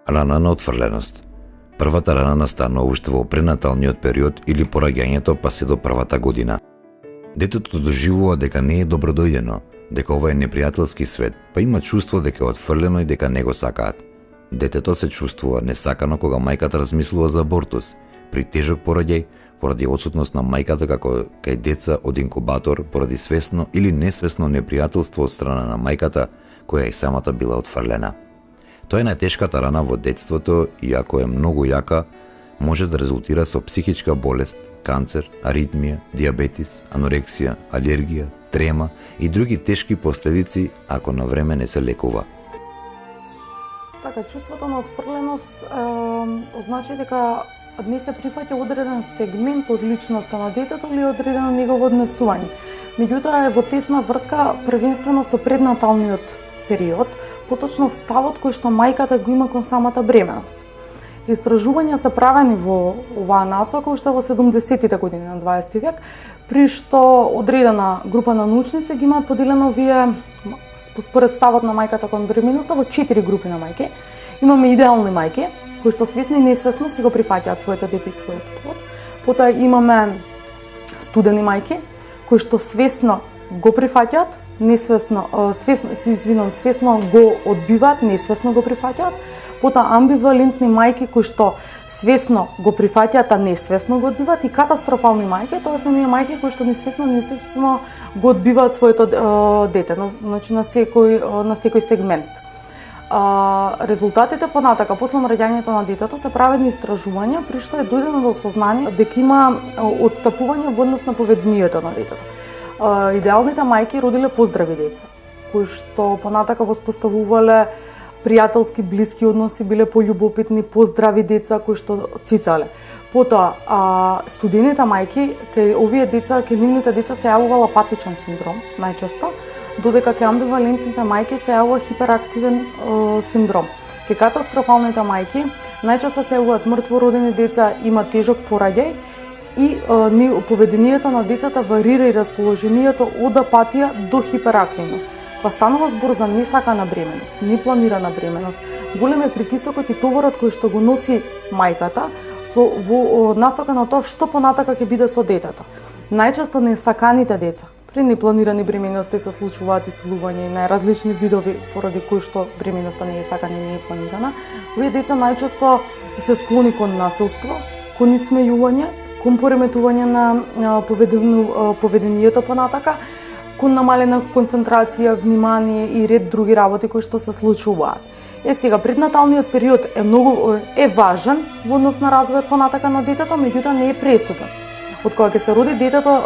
Рана на отфрленост. Првата рана настанува уште во пренаталниот период или по раѓањето па се до првата година. Детето доживува дека не е добродојдено, дека ова е непријателски свет, па има чувство дека е отфрлено и дека не го сакаат. Детето се чувствува несакано кога мајката размислува за абортус, при тежок пороѓај, поради отсутност на мајката како кај деца од инкубатор, поради свесно или несвесно непријателство од страна на мајката, која и самата била отфрлена. Тоа е најтешката рана во детството и ако е многу јака, може да резултира со психичка болест, канцер, аритмија, диабетис, анорексија, алергија, трема и други тешки последици ако на време не се лекува. Така, чувството на отфрленост значи дека не се прифаќа одреден сегмент од личноста на детето или одредено негово однесување. Меѓутоа е во тесна врска првенствено со преднаталниот период, поточно ставот кој што мајката го има кон самата бременост. Истражувања се правени во оваа насока уште во 70-тите години на 20 век, при што одредена група на научници ги имаат поделено овие според ставот на мајката кон бременоста во 4 групи на мајки. Имаме идеални мајки, кои што свесно и несвесно си го прифаќаат своето дете и својот плод. Потоа имаме студени мајки, кои што свесно го прифаќаат, свесно го одбиваат, несвесно го прифаќаат. Потоа амбивалентни мајки кои што свесно го прифаќаат, а несвесно го одбиваат, и катастрофални мајки, тоа се оние мајки кои што несвесно го одбиваат своето дете, значи на секој сегмент. Резултатите понатака после раѓањето на детето се правени истражувања при што е дојдено до сознание дека има отстапување во однос на поведението на детето. Идеалните мајки родиле поздрави деца, кои што понатака воспоставувале пријателски, блиски односи, биле пољубопитни, поздрави деца кои што цицале. Потоа, студените мајки, кај овие деца, кај нивните деца се јавувал апатичен синдром, најчесто, додека кај амбивалентните мајки се јавува хиперактивен синдром. Кај катастрофалните мајки, најчесто се јавуваат мртвородени деца, има тежок пораѓај и поведението на децата варира и расположението од апатија до хиперактивност. Па станува збор за несакана бременост, непланирана бременост. Голем е притисокот и товарот кој што го носи мајката во насока на тоа што понатака ќе биде со детето. Најчесто несаканите деца при непланирани бременности се случуваат исилување и најразлични видови поради кои што бременоста не е сакана и не е планирана. Овие деца најчесто се склони кон насилство, кон исмејување, кон пореметување на поведението понатака, кон намалена концентрација, внимание и ред други работи кои што се случуваат. Сега, преднаталниот период е важен во однос на развојот понатака на детето, меѓутоа не е пресуден. Од кога ќе се роди детето,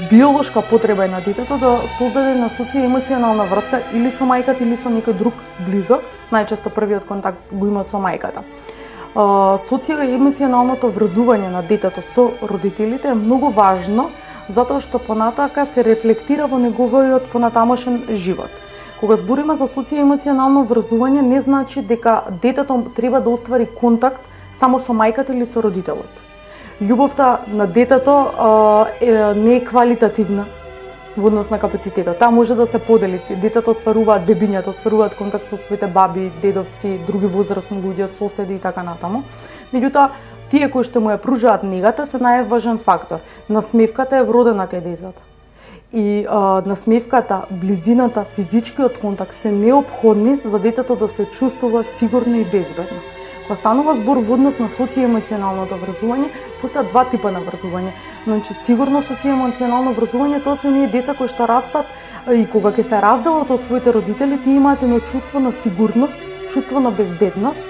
биолошка потреба е на детето да создаде на социјоемоционална врска или со мајката или со некој друг близок, најчесто првиот контакт го има со мајката. Социјоемоционалното врзување на детето со родителите е многу важно, затоа што понатака се рефлектира во неговиот понатамошен живот. Кога збориме за социјоемоционално врзување, не значи дека детето треба да оствари контакт само со мајката или со родителот. Љубовта на детето не е квалитативна во однос на капацитетот. Таа може да се подели. Децата остваруваат, бебињата остваруваат контакт со своите баби, дедовци, други возрастни луѓе, соседи и така натаму. Меѓутоа, тие кои што му ја пружаат негата се најважен фактор. Насмевката е вродена кај децата. И насмевката, близината, физичкиот контакт се неопходни за детето да се чувствува сигурно и безбедно. Кога станува збор во однос на социјоемоционалното врзување, постојат два типа на врзување. Значи, сигурно социјоемоционално врзување, тоа се оние деца кои што растат и кога ќе се разделат од своите родители, тие имаат едно чувство на сигурност, чувство на безбедност,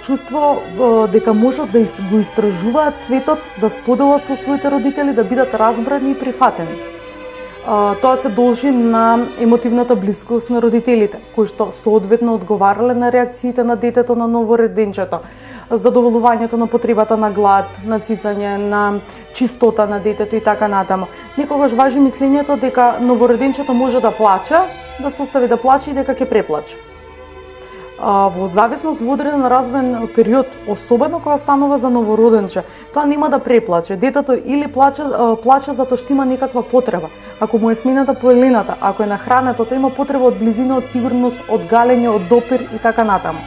чувство дека можат да го истражуваат светот, да споделат со своите родители, да бидат разбрани и прифатени. Тоа се должи на емотивната блискост на родителите, кои што соодветно одговарале на реакциите на детето, на новороденчето, задоволувањето на потребата на глад, на цицање, на чистота на детето и така натаму. Некогаш важи мислењето дека новороденчето може да плаче, да се остави да плаче и дека ќе преплаче. во зависност во одреден развоен период, особено кога станува за новороденче, тоа нема да преплаче. Детето или плаче затоа што има некаква потреба. Ако му е смената поелината, ако е нахрането, тоа има потреба од близина, од сигурност, од галење, од допир и така натаму.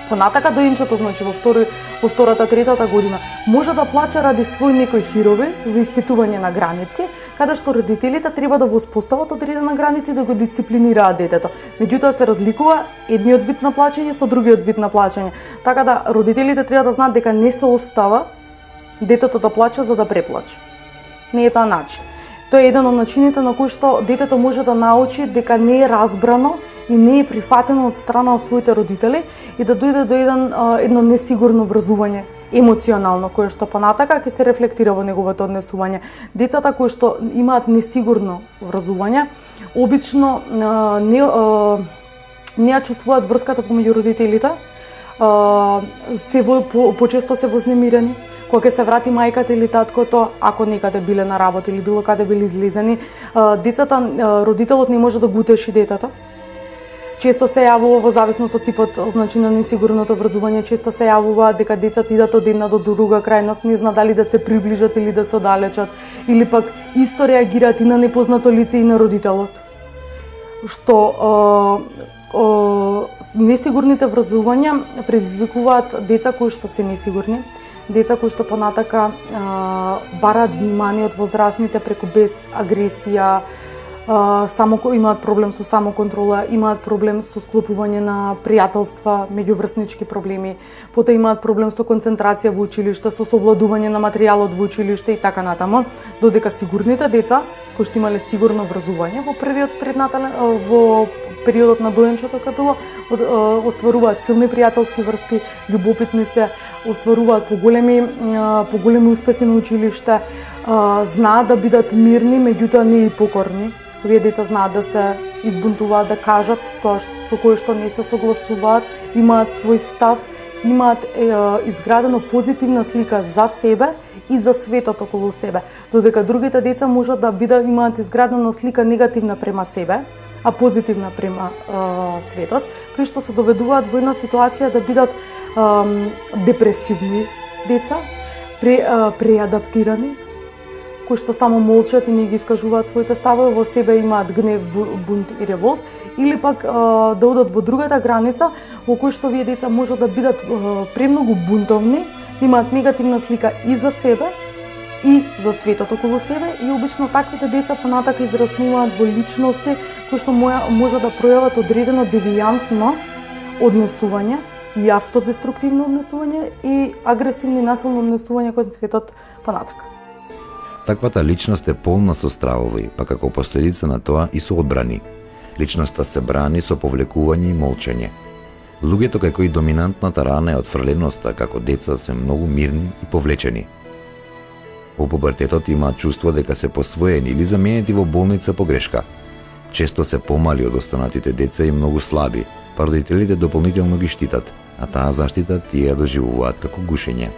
Понатака доинчето, значи во втората, третата година, може да плаче ради свој некои хирови за испитување на граници, каде што родителите треба да воспостават одредена граници и да го дисциплинираат детето. Меѓутоа се разликува едниот вид на плачење со другиот вид на плачење. Така да родителите треба да знаат дека не се остава детето да плаче за да преплаче. Не е тоа начин. Тоа е еден од начините на кои што детето може да научи дека не е разбрано и не е прифатено од страна на своите родители и да дојде до едно несигурно врзување емоционално, кое што понатака ќе се рефлектира во неговото однесување. Децата кои што имаат несигурно врзување, обично не ја чувствуваат врската помеѓу родителите, почесто се вознемирени. Кога ќе се врати мајката или таткото, ако некаде биле на работа или било каде били излезени, родителот не може да го утеши детето. Често се јавува во зависност од типот, значи на несигурното врзување, често се јавува дека децата идат од една до друга крајност, не знаат дали да се приближат или да се оддалечат, или пак исто реагираат и на непознато лице и на родителот. Што несигурните врзувања предизвикуваат деца кои што се несигурни, деца кои што понатака бараат внимание од возрастните преку без агресија, имаат проблем со самоконтрола, имаат проблем со склопување на пријателства, меѓуврснички проблеми, потоа имаат проблем со концентрација во училиште, со совладување на материјалот во училиште и така натаму, додека сигурните деца кои што имале сигурно врзување во првиот преднатален во периодот на доенчето кога остваруваат силни пријателски врски, љубопитни се, остваруваат поголеми успеси на училиште, знаат да бидат мирни, меѓутоа не и покорни. Овие деца знаат да се избунтуваат, да кажат тоа со кое што не се согласуваат, имаат свој став, имаат изградено позитивна слика за себе и за светот околу себе. Додека другите деца можат да имаат изградена слика негативна према себе, а позитивна према светот, при што се доведуваат во една ситуација да бидат депресивни деца, преадаптирани, кои што само молчат и не ги искажуваат своите ставови, во себе имаат гнев, бунт и револт, или пак да одат во другата граница, во кој што овие деца можат да бидат премногу бунтовни, имаат негативна слика и за себе, и за светот околу себе, и обично таквите деца понатака израснуваат во личности кои што може да пројават одредено девијантно однесување и автодеструктивно однесување и агресивно и насилно однесување кон светот понатака. Таквата личност е полна со стравови, па како последица на тоа и со одбрани. Личноста се брани со повлекување и молчење. Луѓето кај кои доминантната рана е отфрленоста како деца се многу мирни и повлечени. Во пубертетот имаат чувство дека се посвоени или заменети во болница по грешка. Често се помали од останатите деца и многу слаби, па родителите дополнително ги штитат, а таа заштита тие ја доживуваат како гушење.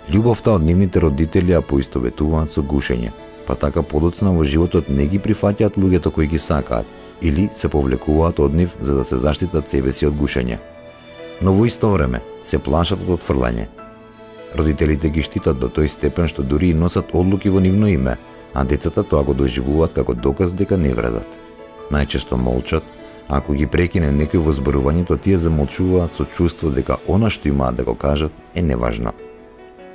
Љубовта од нивните родители ја поистоветуваат со гушење, па така подоцна во животот не ги прифаќаат луѓето кои ги сакаат или се повлекуваат од нив за да се заштитат себе си од гушење. Но во исто време се плашат од отфрлање. Родителите ги штитат до тој степен што дури и носат одлуки во нивно име, а децата тоа го доживуваат како доказ дека не вредат. Најчесто молчат, а ако ги прекине некој во зборувањето, тие замолчуваат со чувство дека она што имаат да го кажат е неважно.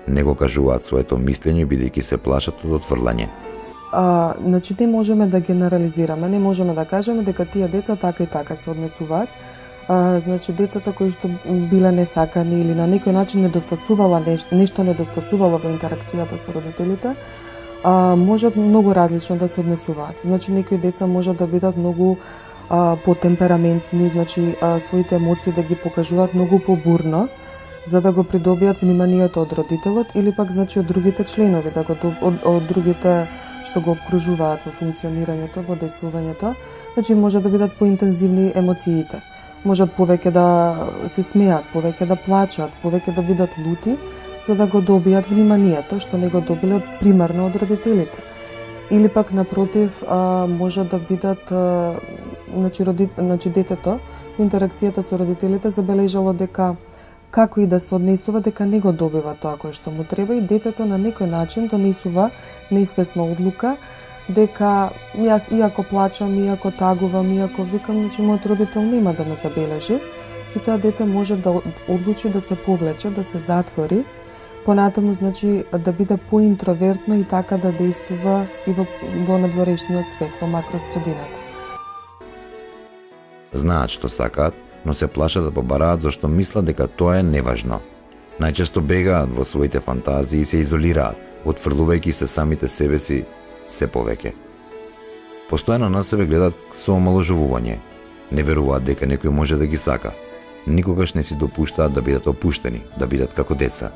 Не го кажуваат своето мислење бидејќи се плашат од отфрлање. Значи не можеме да генерализираме, не можеме да кажеме дека тие деца така и така се однесуваат. Значи децата кои што биле несакани или на некој начин нешто недостасувало во интеракцијата со родителите, можат многу различно да се однесуваат. Значи некои деца можат да бидат многу потемпераментни, значи своите емоции да ги покажуваат многу побурно, за да го придобијат вниманието од родителот или пак значи од другите членови, од другите што го обкружуваат во функционирањето, во действувањето. Значи може да бидат поинтензивни емоциите. Можат повеќе да се смеат, повеќе да плачат, повеќе да бидат лути, за да го добијат вниманието што не го добиле примарно од родителите. Или пак напротив, може да бидат значи детето во интеракцијата со родителите забележало дека како и да се однесува, дека не го добива тоа кое што му треба и детето на некој начин донесува неизвестна одлука дека јас иако плачам, иако тагувам, иако викам, значи мојот родител нема да ме забележи и тоа дете може да одлучи да се повлече, да се затвори, понатаму значи да биде поинтровертно и така да действува и во надворешниот свет, во макросредината. Знаат што сакаат, но се плашат да побараат зашто мислат дека тоа е неважно. Најчесто бегаат во своите фантазии и се изолираат, отфрлувајќи се самите себе си се повеќе. Постојано на себе гледат со омаложувување. Не веруваат дека некој може да ги сака. Никогаш не си допуштаат да бидат опуштени, да бидат како деца.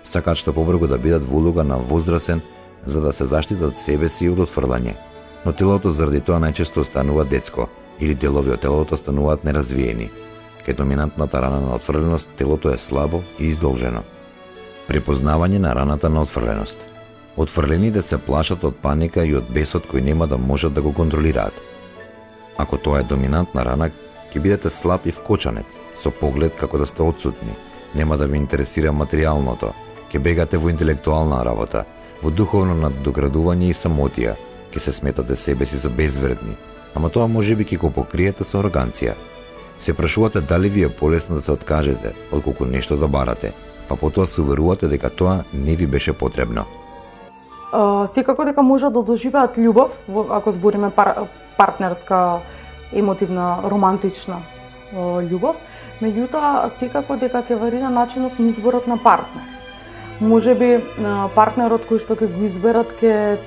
Сакаат што побрзо да бидат во улога на возрасен за да се заштитат себе си од отфрлање. Но телото заради тоа најчесто останува детско или делови од телото стануваат неразвиени. Кај доминантната рана на отфрленост телото е слабо и издолжено. Препознавање на раната на отфрленост. Отфрлените се плашат од паника и од бесот кој нема да можат да го контролираат. Ако тоа е доминантна рана, ќе бидете слаб и вкочанец, со поглед како да сте отсутни. Нема да ви интересира материјалното, ќе бегате во интелектуална работа, во духовно наддоградување и самотија, ќе се сметате себе си за безвредни, ама тоа можеби ќе го покриете со ароганција. Се прашувате дали ви е полесно да се откажете, отколку нешто да барате, па потоа се уверувате дека тоа не ви беше потребно. Секако дека може да доживеат љубов, ако збориме партнерска, емотивна, романтична љубов, меѓутоа секако дека ќе варира начинот на изборот на партнер. Можеби партнерот кој што ќе го изберат ќе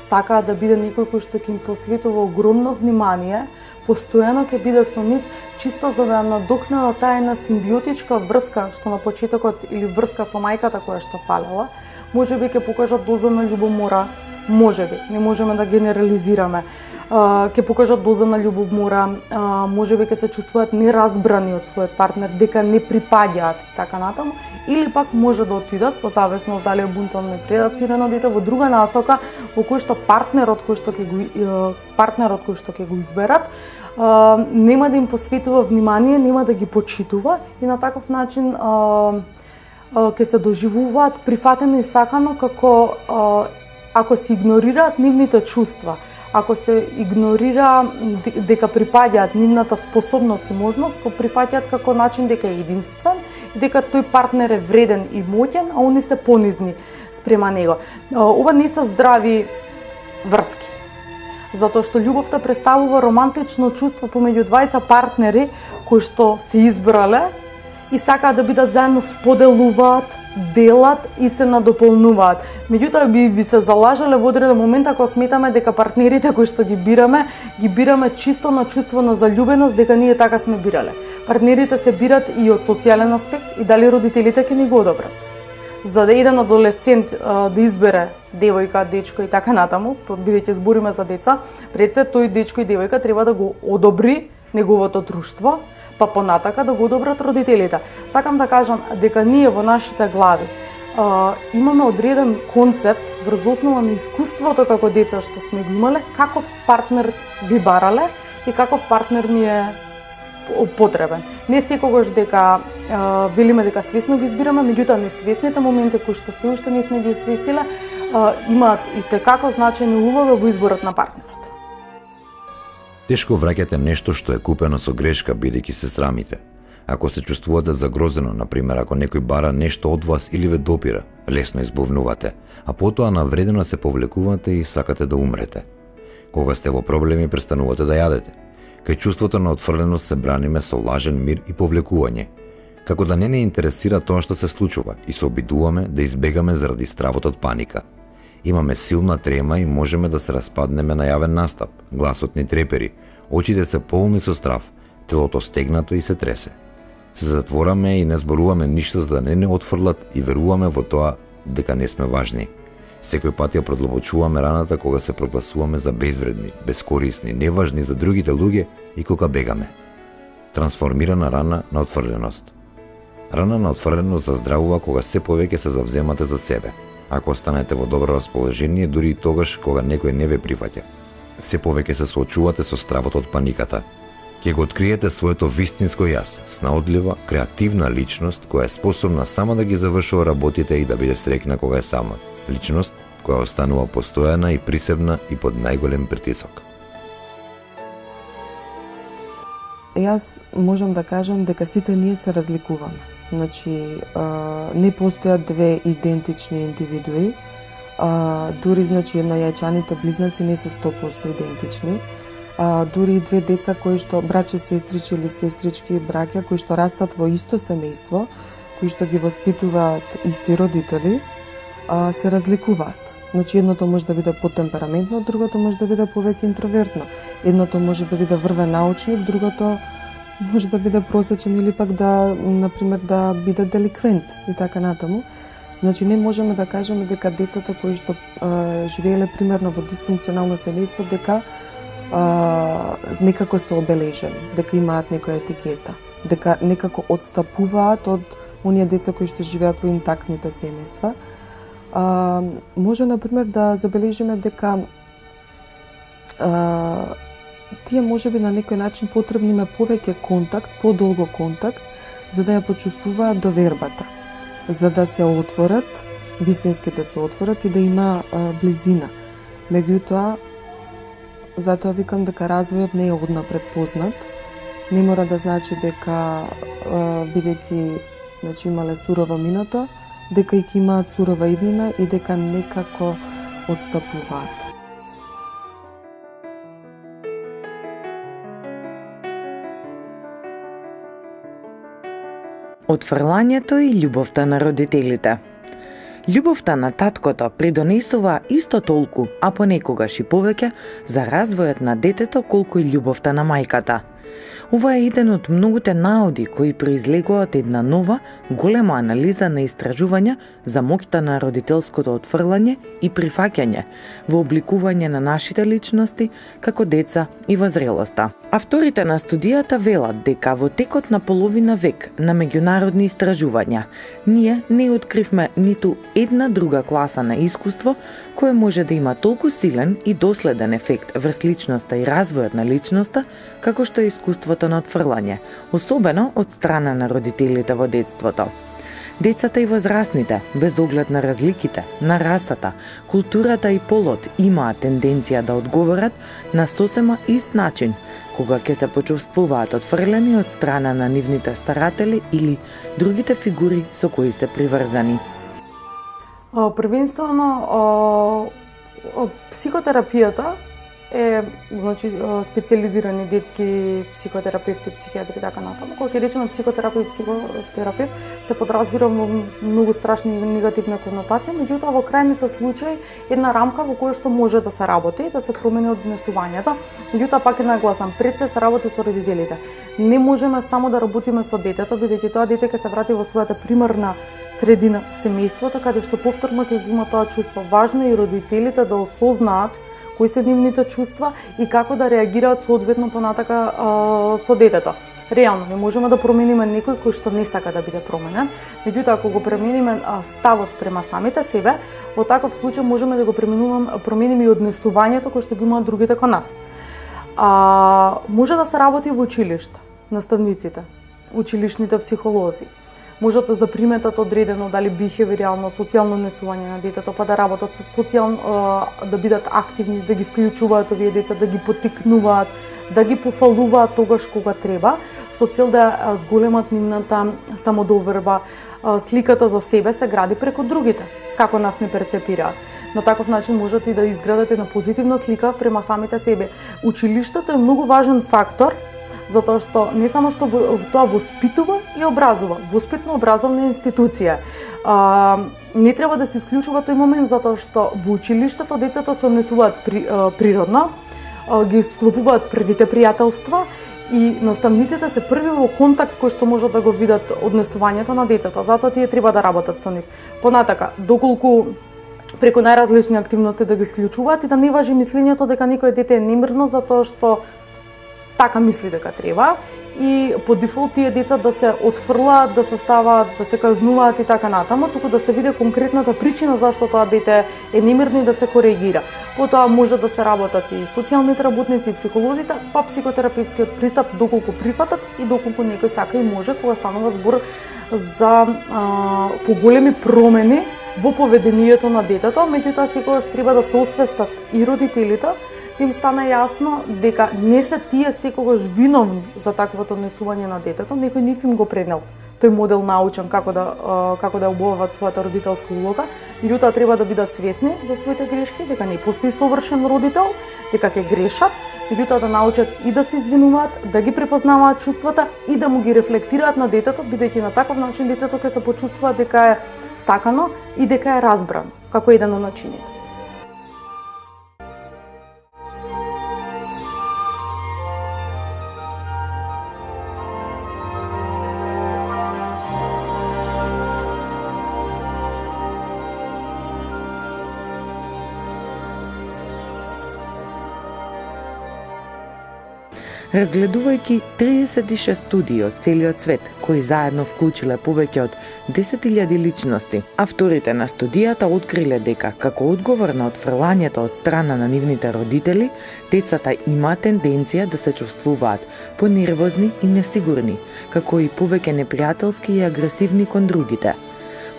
сака да биде некој кој што ќе им посветува огромно внимание, постојано ќе биде со нив, чисто за да надокнада таа една симбиотичка врска што на почетокот или врска со мајката која што фалела. Можеби ќе покажат доза на љубомора, можеби, не можеме да генерализираме. Ќе покажат доза на љубомора, можеби ќе се чувствуваат неразбрани од својот партнер, дека не припаѓаат и така натаму, или пак може да отидат, по зависност дали е бунтовно и предаптирано дете, во друга насока во кој што партнерот кој што ќе го изберат, нема да им посветува внимание, нема да ги почитува и на таков начин ќе се доживуваат прифатено и сакано како ако се игнорираат нивните чувства, ако се игнорира дека припаѓаат нивната способност и можност, го прифаќаат како начин дека е единствен и дека тој партнер е вреден и моќен, а они се понизни спрема него. Ова не се здрави врски. Затоа што љубовта представува романтично чувство помеѓу двајца партнери кои што се избрале и сакаат да бидат заедно, споделуваат, делат и се надополнуваат. Меѓутоа би се залажале во одреден момент ако сметаме дека партнерите кои што ги бираме чисто на чувство на заљубеност, дека ние така сме бирале. Партнерите се бират и од социјален аспект и дали родителите ќе ни го одобрат. За да еден адолесцент да избере девојка, дечко и така натаму, бидејќи збориме за деца, пред се тој дечко и девојка треба да го одобри неговото друштво, па понатака да го одобрат родителите. Сакам да кажам дека ние во нашите глави имаме одреден концепт врз основа на искуството како деца што сме го имале, каков партнер би барале и каков партнер ни е потребен. Не секогаш дека велиме дека свесно ги избираме, меѓутоа несвесните моменти кои што се уште не сме ги освестиле имаат и текако значајна улога во изборот на партнерот. Тешко враќате нешто што е купено со грешка бидејќи се срамите. Ако се чувствувате загрозено, например, ако некој бара нешто од вас или ве допира, лесно избувнувате, а потоа навредено се повлекувате и сакате да умрете. Кога сте во проблеми, престанувате да јадете. Кај чувството на отфрленост се браниме со лажен мир и повлекување. Како да не интересира тоа што се случува и се обидуваме да избегаме заради стравот од паника. Имаме силна трема и можеме да се распаднеме на јавен настап, гласот ни трепери, очите се полни со страв, телото стегнато и се тресе. Се затвораме и не зборуваме ништо за да не отфрлат и веруваме во тоа дека не сме важни. Секој пат ја продлабочуваме раната кога се прогласуваме за безвредни, бескорисни, неважни за другите луѓе и кога бегаме. Трансформирана рана на отфрленост. Рана на отфрленост заздравува кога се повеќе се завземате за себе. Ако останете во добро расположение, дури и тогаш кога некој не ве прифаќа. Се повеќе се соочувате со стравот од паниката. Ќе го откриете своето вистинско јас, снаодлива, креативна личност која е способна само да ги завршува работите и да биде среќна кога е сама. Личност која останува постојана и присебна и под најголем притисок. Јас можам да кажам дека сите ние се разликуваме. Значи, не постојат две идентични индивидуи, дури значи еднојајчаните близнаци не се 100% идентични. Дури и две деца кои што браќа, сестрички или сестрички браќа кои што растат во исто семејство, кои што ги воспитуваат исти родители, се разликуваат. Значи едното може да биде потемпераментно, другото може да биде повеќе интровертно. Едното може да биде врвен научник, другото може да биде просечен или пак да, например, да биде деликвент и така натаму. Значи не можеме да кажеме дека децата кои што живееле примерно во дисфункционално семејство дека некако се обележени, дека имаат некоја етикета, дека некако отстапуваат од оние деца кои што живеат во интактните семејства. Може, например, да забележиме дека тие можеби на некој начин потребниме повеќе контакт, подолго контакт, за да ја почувствуваат довербата, за да се отворат, вистински да се отворат и да има близина. Меѓутоа, затоа викам дека развојот не е однапред познат. Не мора да значи дека бидејќи значи имале сурова минато, дека и ќе имаат сурова иднина и дека некако отстапуваат. Отфрлањето и љубовта на родителите. Љубовта на таткото придонесува исто толку, а понекогаш и повеќе, за развојот на детето колку и љубовта на мајката. Ова е еден од многуте наоди кои произлегува од една нова, голема анализа на истражувања за моќта на родителското отфрлање и прифаќање во обликување на нашите личности како деца и во зрелоста. Авторите на студијата велат дека во текот на половина век на меѓународни истражувања ние не откривме ниту една друга класа на искуство кое може да има толку силен и доследен ефект врз личноста и развојот на личноста како што е искуството на отфрлање, особено од страна на родителите во детството. Децата и возрастните, без оглед на разликите, на расата, културата и полот, имаат тенденција да одговорат на сосема ист начин, кога ќе се почувствуваат отфрлени од страна на нивните старатели или другите фигури со кои се приврзани. Првенствено, психотерапијата е значи специализирани детски психотерапевти, психијатри и така натаму. Кога ќе речеме психотерапевт и психотерапевт, се подразбира многу страшни и негативни конотации, меѓутоа во крајните случаи една рамка во која што може да се работи, да се промени однесувањето, меѓутоа пак е нагласам, пред се работи со родителите. Не можеме само да работиме со детето, бидејќи тоа дете ќе се врати во својата примарна средина, семејството, каде што повторно ќе има тоа чувство. Важно е и родителите да осознаат кои се нивните чувства и како да реагираат соодветно понатака со детето. Реално, не можеме да промениме некој кој што не сака да биде променен, меѓутоа ако го промениме ставот према самите себе, во таков случај можеме да го промениме и однесувањето кој што го имаат другите кон нас. Може да се работи во училиште, наставниците, училишните психолози. Можат да заприметат одредено дали бихевиорално, социјално однесување на детето, па да работат социјално, да бидат активни, да ги вклучуваат овие деца, да ги поттикнуваат, да ги пофалуваат тогаш кога треба, со цел да зголемат нивната самодоверба. Сликата за себе се гради преку другите, како нас не перцепираат. На таков начин можат и да изградат една позитивна слика према самите себе. Училиштето е многу важен фактор, затоа што не само што тоа воспитува и образува, воспитно-образовна институција. Не треба да се исклучува тој момент, затоа што во училиштето децата се однесуваат природно, ги склопуваат првите пријателства и наставниците се први во контакт кој што можат да го видат однесувањето на децата, затоа тие треба да работат со нив. Понатака, доколку преку најразлични активности да ги вклучуваат и да не важи мислењето дека некој дете е немирно затоа што така мисли дека треба и по дефолт тие деца да се отфрлаат, да се ставаат, да се казнуваат и така натаму, туку да се види конкретната причина зашто тоа дете е немирно и да се коригира. Потоа може да се работат и социјалните работници и психолозите, па психотерапевскиот пристап доколку прифатат и доколку некој сака и може, кога станува збор за поголеми промени во поведението на детето, меѓутоа секогаш треба да се освестат и родителите, да им стане јасно дека не се тие секогаш виновни за таквото однесување на детето, некој нив им го пренел тој модел научен како да обуваваат својата родителска улога, луѓето треба да бидат свесни за своите грешки, дека не постои совршен родител, дека ќе грешат, луѓето да научат и да се извинуваат, да ги препознаваат чувствата и да му ги рефлектираат на детето, бидејќи на таков начин детето ќе се почувствува дека е сакано и дека е разбрано, како еден од начините. Разгледувајќи 36 студии од целиот свет, кои заедно вклучиле повеќе од 10.000 личности, авторите на студијата откриле дека, како одговор на отфрлањето од страна на нивните родители, децата имаат тенденција да се чувствуваат понервозни и несигурни, како и повеќе непријателски и агресивни кон другите.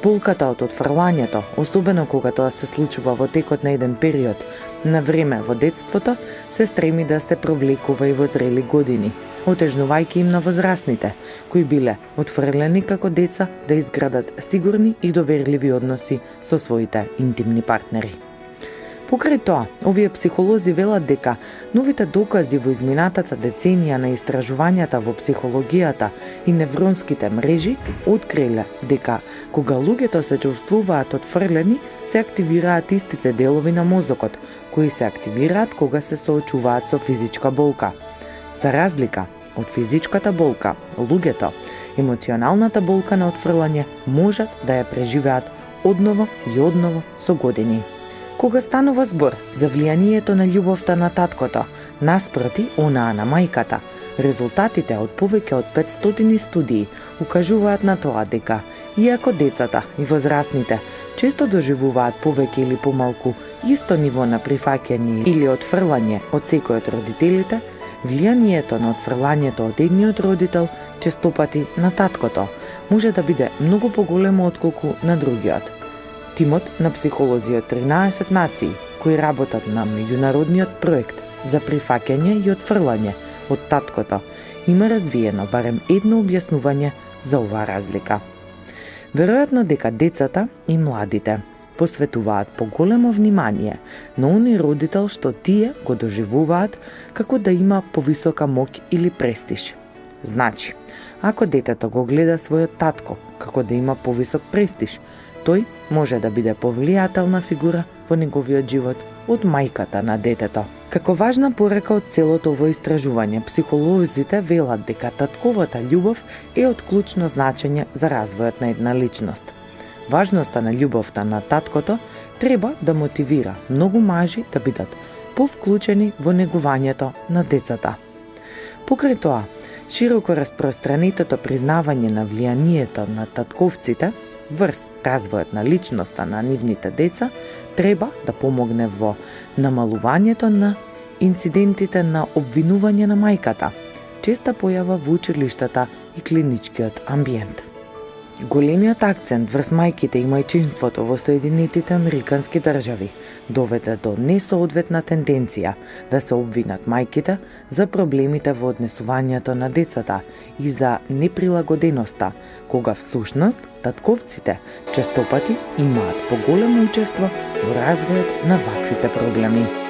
Болката од отфрлањето, особено кога тоа се случува во текот на еден период на време во детството, се стреми да се провлекува и во зрели години, отежнувајќи им на возрастните, кои биле отфрлени како деца да изградат сигурни и доверливи односи со своите интимни партнери. Покрај тоа, овие психолози велат дека новите докази во изминатата деценија на истражувањата во психологијата и невронските мрежи откриле дека кога луѓето се чувствуваат отфрлени, се активираат истите делови на мозокот, кои се активираат кога се соочуваат со физичка болка. За разлика од физичката болка, луѓето, емоционалната болка на отфрлање можат да ја преживеат одново и одново со години. Кога станува збор за влијанието на љубовта на таткото наспроти онаа на мајката, резултатите од повеќе од 500 студии укажуваат на тоа дека, иако децата и возрастните често доживуваат повеќе или помалку исто ниво на прифаќање или отфрлање од секој од родителите, влијанието на отфрлањето од едниот родител, честопати на таткото, може да биде многу поголемо отколку на другиот. Тимот на психолози од 13 нации, кои работат на меѓународниот проект за прифаќање и отфрлање од таткото, има развиено барем едно објаснување за оваа разлика. Веројатно дека децата и младите посветуваат поголемо внимание на оној родител што тие го доживуваат како да има повисока моќ или престиж. Значи, ако детето го гледа својот татко како да има повисок престиж, тој може да биде повлијателна фигура во неговиот живот од мајката на детето. Како важна порека од целото ово истражување, психолозите велат дека татковата љубов е од клучно значење за развојот на една личност. Важноста на љубовта на таткото треба да мотивира многу мажи да бидат повклучени во негувањето на децата. Покрај тоа, широко распространетото признавање на влијанието на татковците врз развојот на личноста на нивните деца треба да помогне во намалувањето на инцидентите на обвинување на мајката, честа појава во училиштата и клиничкиот амбиент. Големиот акцент врз мајките и мајчинството во Соединетите Американски држави доведе до несоодветна тенденција да се обвинат мајките за проблемите во однесувањето на децата и за неприлагоденоста, кога всушност татковците честопати имаат поголемо учество во развојот на ваквите проблеми.